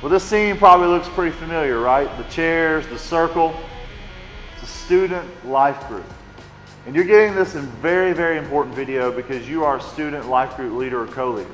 Well, this scene probably looks pretty familiar, right? The chairs, the circle. It's a student life group. And you're getting this in very, very important video because you are a student life group leader or co-leader.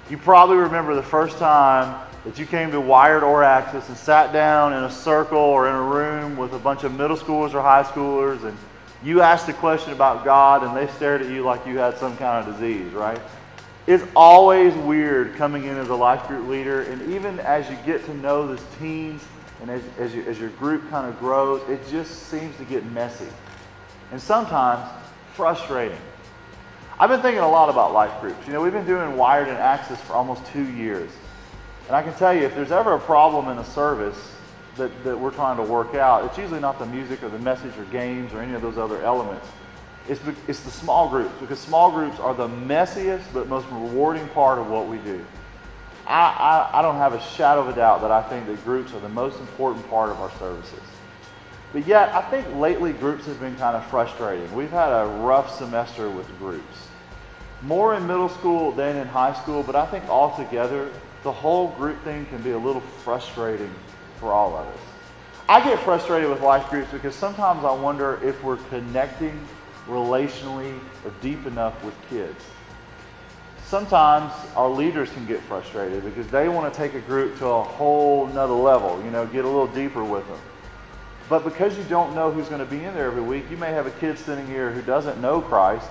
You probably remember the first time that you came to Wired or Axis and sat down in a circle or in a room with a bunch of middle schoolers or high schoolers, and you asked a question about God and they stared at you like you had some kind of disease, right? It's always weird coming in as a life group leader, and even as you get to know the teens and as your group kind of grows, it just seems to get messy and sometimes frustrating. I've been thinking a lot about life groups. You know, we've been doing Wired and Axis for almost 2 years. And I can tell you, if there's ever a problem in a service that we're trying to work out, it's usually not the music or the message or games or any of those other elements. It's the small groups, because small groups are the messiest but most rewarding part of what we do. I don't have a shadow of a doubt that I think that groups are the most important part of our services. But yet, I think lately groups have been kind of frustrating. We've had a rough semester with groups. More in middle school than in high school, but I think altogether, the whole group thing can be a little frustrating for all of us. I get frustrated with life groups because sometimes I wonder if we're connecting relationally or deep enough with kids. Sometimes our leaders can get frustrated because they want to take a group to a whole nother level, you know, get a little deeper with them. But because you don't know who's going to be in there every week, you may have a kid sitting here who doesn't know Christ,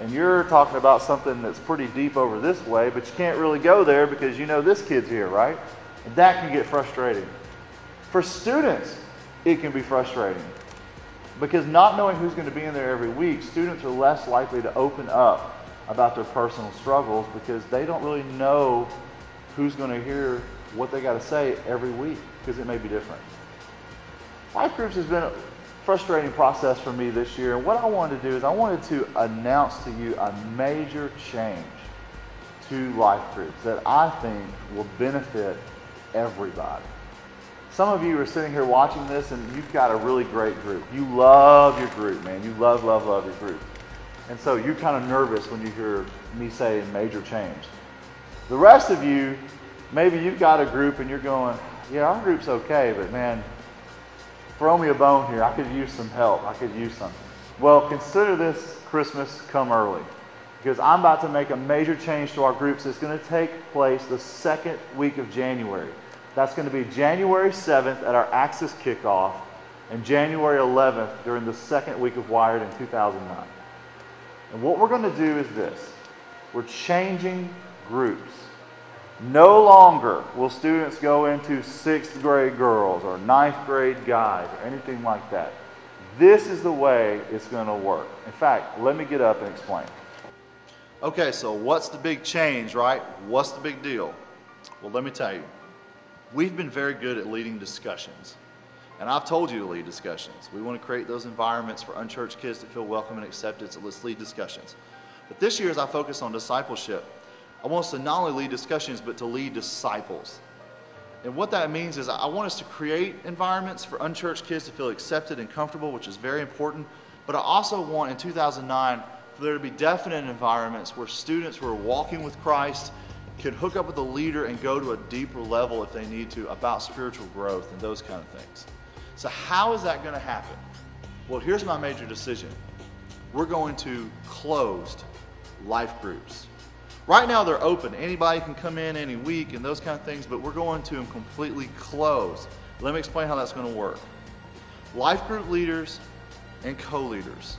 and you're talking about something that's pretty deep over this way, but you can't really go there because you know this kid's here, right? And that can get frustrating. For students, it can be frustrating because not knowing who's going to be in there every week, students are less likely to open up about their personal struggles because they don't really know who's going to hear what they got to say every week because it may be different. Life groups has been a frustrating process for me this year, and what I wanted to do is I wanted to announce to you a major change to life groups that I think will benefit everybody. Some of you are sitting here watching this and you've got a really great group. You love your group, man. You love, love, love your group. And so you're kind of nervous when you hear me say major change. The rest of you, maybe you've got a group and you're going, yeah, our group's okay, but man, throw me a bone here. I could use some help. I could use something. Well, consider this Christmas come early because I'm about to make a major change to our groups. It's going to take place the second week of January. That's going to be January 7th at our Axis kickoff and January 11th during the second week of Wired in 2009. And what we're going to do is this. We're changing groups. No longer will students go into 6th grade girls or 9th grade guys or anything like that. This is the way it's going to work. In fact, let me get up and explain. Okay, so what's the big change, right? What's the big deal? Well, let me tell you. We've been very good at leading discussions. And I've told you to lead discussions. We want to create those environments for unchurched kids to feel welcome and accepted, so let's lead discussions. But this year, as I focus on discipleship, I want us to not only lead discussions, but to lead disciples. And what that means is I want us to create environments for unchurched kids to feel accepted and comfortable, which is very important. But I also want, in 2009, for there to be definite environments where students who are walking with Christ can hook up with a leader and go to a deeper level if they need to about spiritual growth and those kind of things. So how is that going to happen? Well, here's my major decision. We're going to closed life groups. Right now they're open. Anybody can come in any week and those kind of things, but we're going to them completely closed. Let me explain how that's going to work. Life group leaders and co-leaders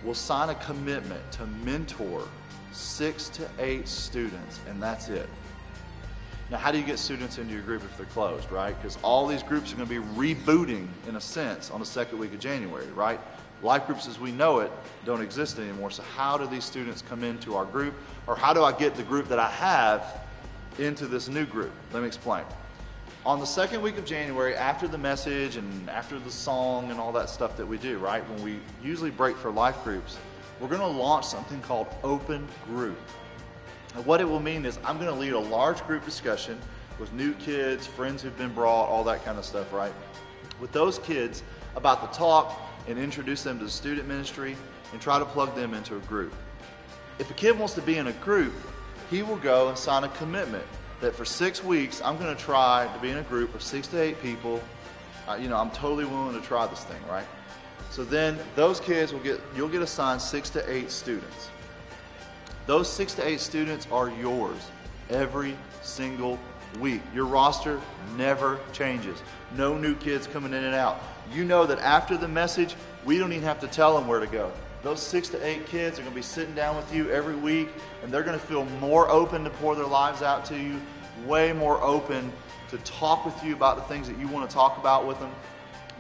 will sign a commitment to mentor 6 to 8 students, and that's it. Now, how do you get students into your group if they're closed, right? Because all these groups are going to be rebooting, in a sense, on the second week of January, right? Life groups as we know it don't exist anymore, so how do these students come into our group? Or how do I get the group that I have into this new group? Let me explain. On the second week of January, after the message and after the song and all that stuff that we do, right? When we usually break for life groups, we're going to launch something called Open Group. And what it will mean is I'm going to lead a large group discussion with new kids, friends who've been brought, all that kind of stuff, right? With those kids about the talk and introduce them to the student ministry and try to plug them into a group. If a kid wants to be in a group, he will go and sign a commitment that for 6 weeks, I'm going to try to be in a group of 6 to 8 people. I'm totally willing to try this thing, right? So then those kids you'll get assigned 6 to 8 students. Those 6 to 8 students are yours every single week. Your roster never changes. No new kids coming in and out. You know that after the message, we don't even have to tell them where to go. Those 6 to 8 kids are going to be sitting down with you every week, and they're going to feel more open to pour their lives out to you, way more open to talk with you about the things that you want to talk about with them,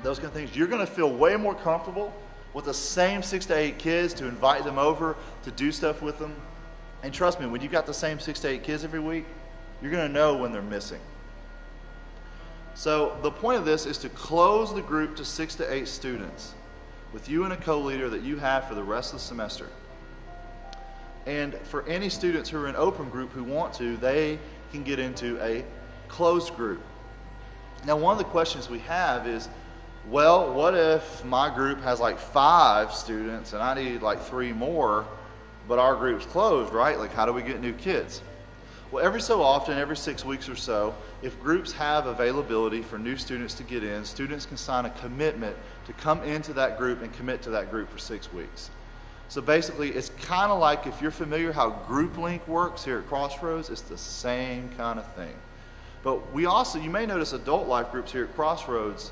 those kind of things. You're going to feel way more comfortable with the same 6 to 8 kids to invite them over to do stuff with them. And trust me, when you got the same 6 to 8 kids every week, you're going to know when they're missing. So the point of this is to close the group to 6 to 8 students with you and a co-leader that you have for the rest of the semester. And for any students who are in open group who want to, they can get into a closed group. Now, one of the questions we have is, well, what if my group has like 5 students and I need like 3 more, but our group's closed, right? Like, how do we get new kids? Well, every so often, every 6 weeks or so, if groups have availability for new students to get in, students can sign a commitment to come into that group and commit to that group for 6 weeks. So basically, it's kind of like, if you're familiar how Group Link works here at Crossroads, it's the same kind of thing. But we also, you may notice adult life groups here at Crossroads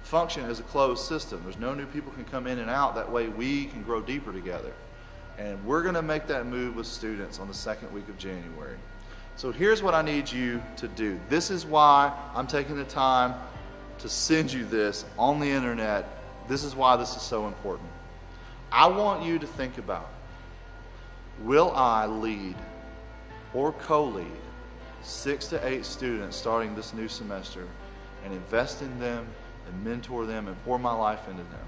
function as a closed system. There's no new people can come in and out. That way we can grow deeper together. And we're going to make that move with students on the 2nd week of January. So here's what I need you to do. This is why I'm taking the time to send you this on the internet. This is why this is so important. I want you to think about, will I lead or co-lead 6 to 8 students starting this new semester and invest in them and mentor them and pour my life into them?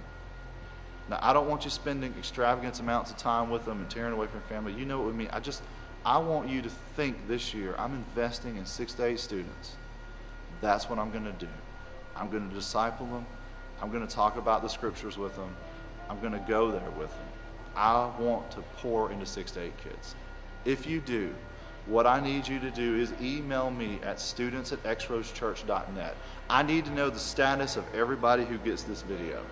Now, I don't want you spending extravagant amounts of time with them and tearing away from family. You know what I mean? I want you to think this year, I'm investing in 6 to 8 students. That's what I'm going to do. I'm going to disciple them. I'm going to talk about the scriptures with them. I'm going to go there with them. I want to pour into 6 to 8 kids. If you do, what I need you to do is email me at students@xroseschurch.net. I need to know the status of everybody who gets this video.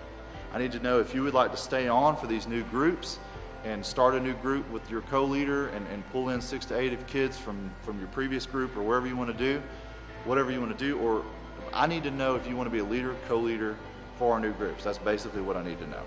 I need to know if you would like to stay on for these new groups and start a new group with your co-leader and pull in 6 to 8 of kids from your previous group or wherever you want to do, whatever you want to do. Or I need to know if you want to be a leader, co-leader for our new groups. That's basically what I need to know.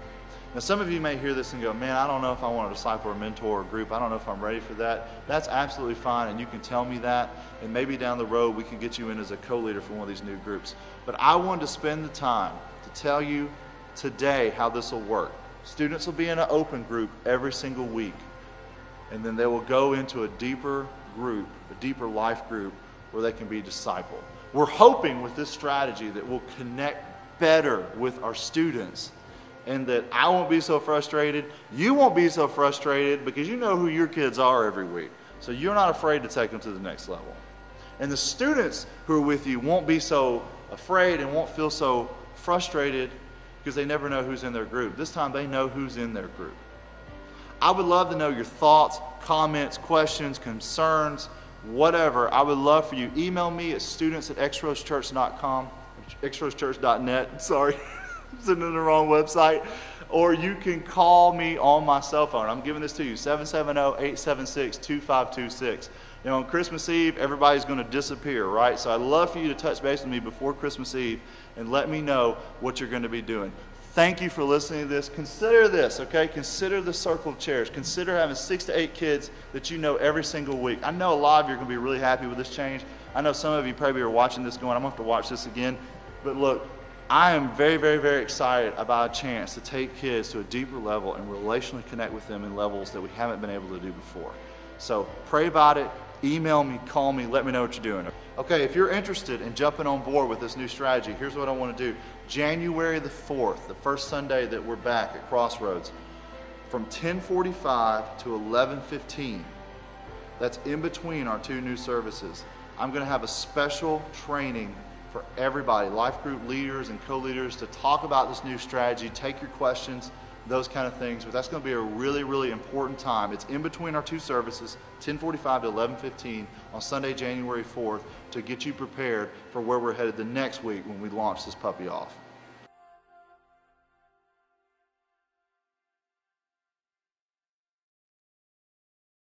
Now, some of you may hear this and go, man, I don't know if I want to disciple or mentor a group. I don't know if I'm ready for that. That's absolutely fine, and you can tell me that, and maybe down the road we can get you in as a co-leader for one of these new groups. But I wanted to spend the time to tell you today how this will work. Students will be in an open group every single week, and then they will go into a deeper group, a deeper life group where they can be discipled. We're hoping with this strategy that we'll connect better with our students, and that I won't be so frustrated, you won't be so frustrated, because you know who your kids are every week. So you're not afraid to take them to the next level. And the students who are with you won't be so afraid and won't feel so frustrated because they never know who's in their group. This time they know who's in their group. I would love to know your thoughts, comments, questions, concerns, whatever. I would love for you. Email me at students@xroseschurch.com, xroseschurch.net, sorry. Sitting in the wrong website. Or you can call me on my cell phone. I'm giving this to you, 770-876-2526. You know, on Christmas Eve, everybody's going to disappear, right? So I'd love for you to touch base with me before Christmas Eve and let me know what you're going to be doing. Thank you for listening to this. Consider this, okay? Consider the circle of chairs. Consider having 6 to 8 kids that you know every single week. I know a lot of you are going to be really happy with this change. I know some of you probably are watching this going, I'm going to have to watch this again. But look, I am very, very, very excited about a chance to take kids to a deeper level and relationally connect with them in levels that we haven't been able to do before. So pray about it. Email me, call me, let me know what you're doing. Okay, if you're interested in jumping on board with this new strategy, here's what I want to do. January the 4th, the first Sunday that we're back at Crossroads, from 10:45 to 11:15, that's in between our 2 new services, I'm going to have a special training for everybody, life group leaders and co-leaders, to talk about this new strategy, take your questions, those kind of things. But that's going to be a really, really important time. It's in between our two services, 10:45 to 11:15 on Sunday, January 4th, to get you prepared for where we're headed the next week when we launch this puppy off.